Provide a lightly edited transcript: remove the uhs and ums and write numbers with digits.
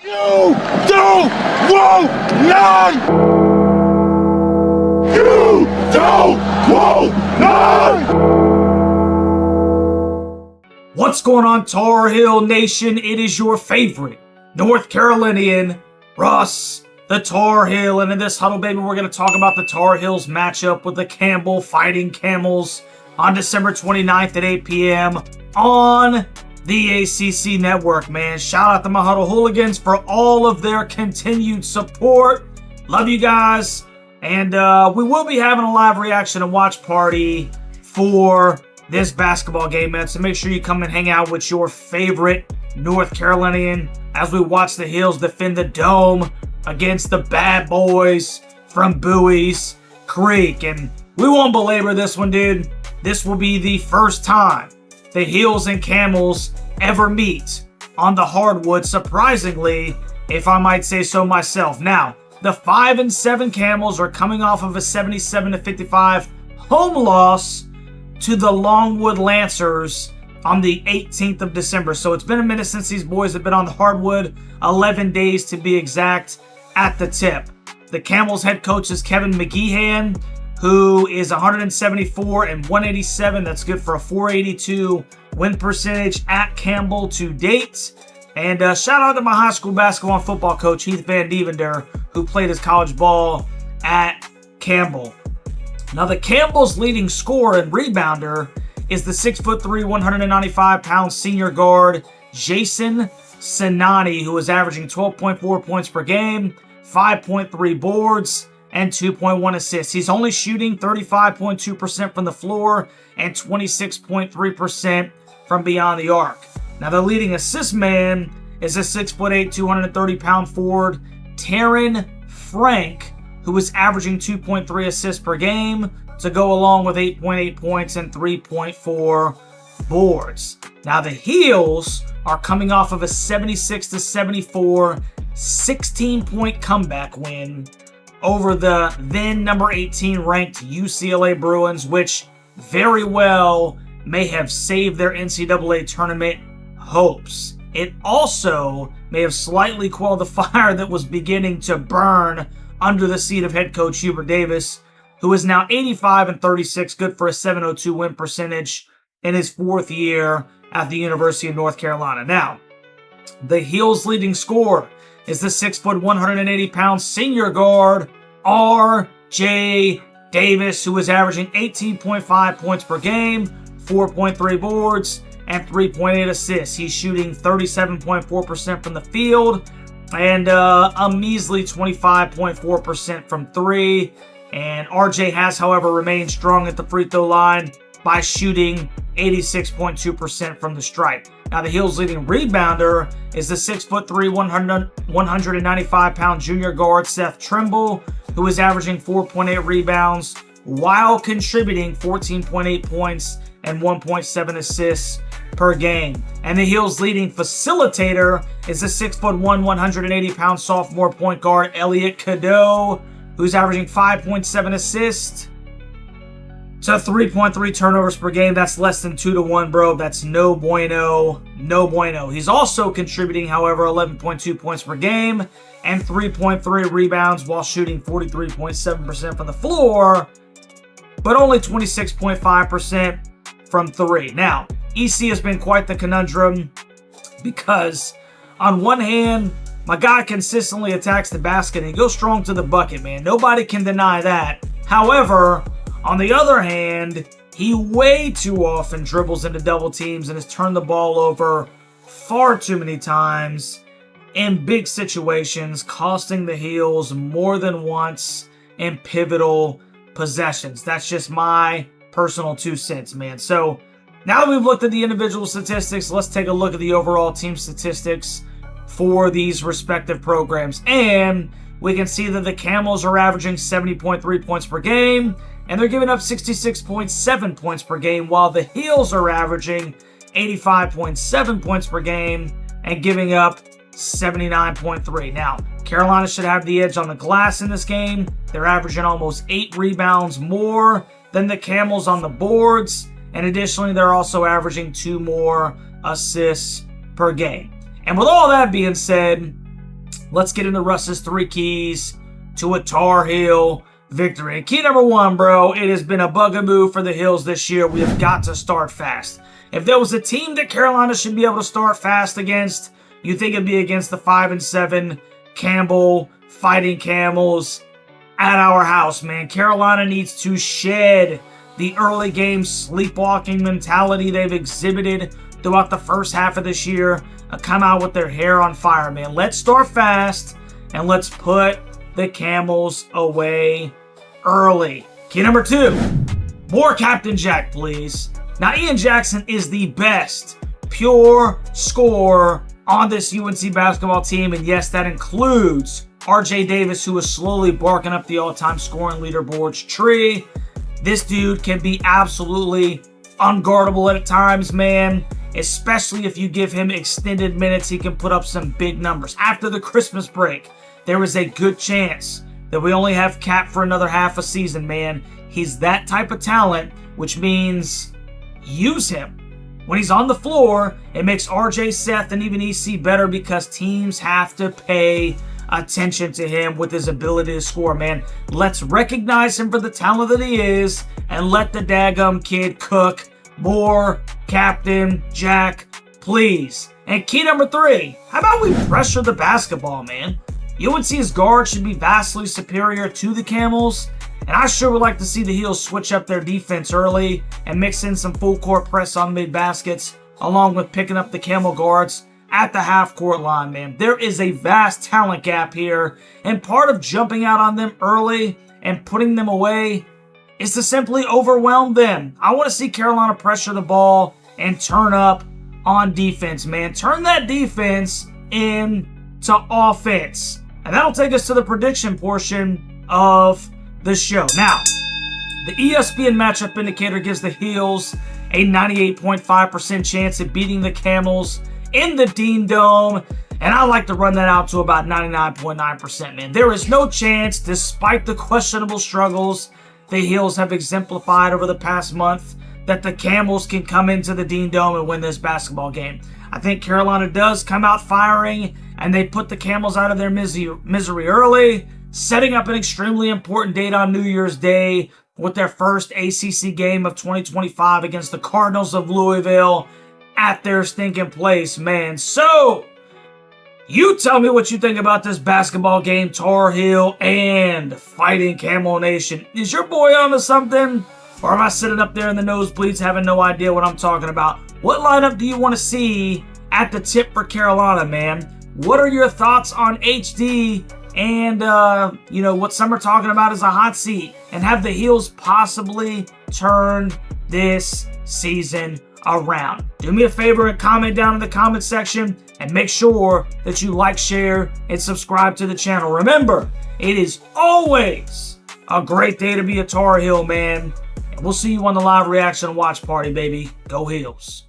You don't want none! You don't want none! What's going on, Tar Heel Nation? It is your favorite North Carolinian, Russ, the Tar Heel. And in this huddle, baby, we're going to talk about the Tar Heels matchup with the Campbell Fighting Camels on December 29th at 8 p.m. on the ACC Network, man. Shout out to my Huddle Hooligans for all of their continued support. Love you guys. And we will be having a live reaction and watch party for this basketball game, man. So make sure you come and hang out with your favorite North Carolinian as we watch the Heels defend the Dome against the bad boys from Bowie's Creek. And we won't belabor this one, dude. This will be the first time the Heels and Camels ever meet on the hardwood, surprisingly, if I might say so myself. Now, the 5-7 Camels are coming off of a 77-55 home loss to the Longwood Lancers on the 18th of December. So it's been a minute since these boys have been on the hardwood, 11 days to be exact at the tip. The Camels head coach is Kevin McGeehan, who is 174 and 187. That's good for a 482 win percentage at Campbell to date. And shout out to my high school basketball and football coach, Heath Van Devender, who played his college ball at Campbell. Now, the Campbell's leading scorer and rebounder is the 6'3", 195-pound senior guard, Jason Sinani, who is averaging 12.4 points per game, 5.3 boards, and 2.1 assists. He's only shooting 35.2% from the floor and 26.3% from beyond the arc. Now, the leading assist man is a 6'8", 230-pound forward, Taryn Frank, who is averaging 2.3 assists per game to go along with 8.8 points and 3.4 boards. Now, the Heels are coming off of a 76-74 16-point comeback win over the then number 18 ranked UCLA Bruins, which very well may have saved their NCAA tournament hopes. It also may have slightly quelled the fire that was beginning to burn under the seat of head coach Hubert Davis, who is now 85-36, good for a 702 win percentage in his fourth year at the University of North Carolina. Now, the Heels' leading scorer is the 6', 180-pound senior guard, R.J. Davis, who is averaging 18.5 points per game, 4.3 boards, and 3.8 assists. He's shooting 37.4% from the field and a measly 25.4% from three. And RJ has, however, remained strong at the free throw line by shooting 86.2% from the stripe. Now, the Heels' leading rebounder is the 6'3", 195-pound junior guard, Seth Trimble, who is averaging 4.8 rebounds while contributing 14.8 points and 1.7 assists per game. And the Heels' leading facilitator is the 6'1", 180-pound sophomore point guard, Elliot Cadeau, who's averaging 5.7 assists to 3.3 turnovers per game. That's less than 2-1, bro. That's no bueno. No bueno. He's also contributing, however, 11.2 points per game and 3.3 rebounds while shooting 43.7% from the floor, but only 26.5% from three. Now, EC has been quite the conundrum because on one hand, my guy consistently attacks the basket and he goes strong to the bucket, man. Nobody can deny that. However, on the other hand, he way too often dribbles into double teams and has turned the ball over far too many times in big situations, costing the Heels more than once in pivotal possessions. That's just my personal 2 cents, man. So now that we've looked at the individual statistics, let's take a look at the overall team statistics for these respective programs. And we can see that the Camels are averaging 70.3 points per game, and they're giving up 66.7 points per game, while the Heels are averaging 85.7 points per game and giving up 79.3. Now, Carolina should have the edge on the glass in this game. They're averaging almost 8 rebounds more than the Camels on the boards, and additionally, they're also averaging 2 more assists per game. And with all that being said, let's get into Russ's 3 keys to a Tar Heel victory. And key number 1, bro, it has been a bugaboo for the Hills this year. We have got to start fast. If there was a team that Carolina should be able to start fast against, you think it'd be against the 5-7 Campbell Fighting Camels at our house, man. Carolina needs to shed the early game sleepwalking mentality they've exhibited throughout the first half of this year. Come out with their hair on fire, man. Let's start fast and let's put the Camels away early. Key number 2, more Captain Jack, please. Now, Ian Jackson is the best pure scorer on this UNC basketball team, and yes, that includes RJ Davis, who is slowly barking up the all-time scoring leaderboards tree. This dude can be absolutely unguardable at times, man. Especially if you give him extended minutes, he can put up some big numbers. After the Christmas break, there is a good chance that we only have Cap for another half a season, man. He's that type of talent, which means use him. When he's on the floor, it makes RJ, Seth, and even EC better because teams have to pay attention to him with his ability to score, man. Let's recognize him for the talent that he is and let the daggum kid cook. More Captain Jack, please. And key number 3, how about we pressure the basketball, man? UNC's guard should be vastly superior to the Camels, and I sure would like to see the Heels switch up their defense early and mix in some full court press on mid baskets, along with picking up the Camel guards at the half court line, man. There is a vast talent gap here, and part of jumping out on them early and putting them away is to simply overwhelm them. I want to see Carolina pressure the ball and turn up on defense, man. Turn that defense into offense. And that'll take us to the prediction portion of the show. Now, the ESPN matchup indicator gives the Heels a 98.5% chance of beating the Camels in the Dean Dome, and I like to run that out to about 99.9%, man. There is no chance, despite the questionable struggles the Heels have exemplified over the past month, that the Camels can come into the Dean Dome and win this basketball game. I think Carolina does come out firing, and they put the Camels out of their misery early, setting up an extremely important date on New Year's Day with their first ACC game of 2025 against the Cardinals of Louisville at their stinking place, man. So, you tell me what you think about this basketball game, Tar Heel and Fighting Camel Nation. Is your boy onto something? Or am I sitting up there in the nosebleeds having no idea what I'm talking about? What lineup do you want to see at the tip for Carolina, man? What are your thoughts on HD and, what some are talking about as a hot seat? And have the Heels possibly turned this season around? Do me a favor and comment down in the comment section, and make sure that you like, share, and subscribe to the channel. Remember, it is always a great day to be a Tar Heel, man. And we'll see you on the live reaction watch party, baby. Go Heels.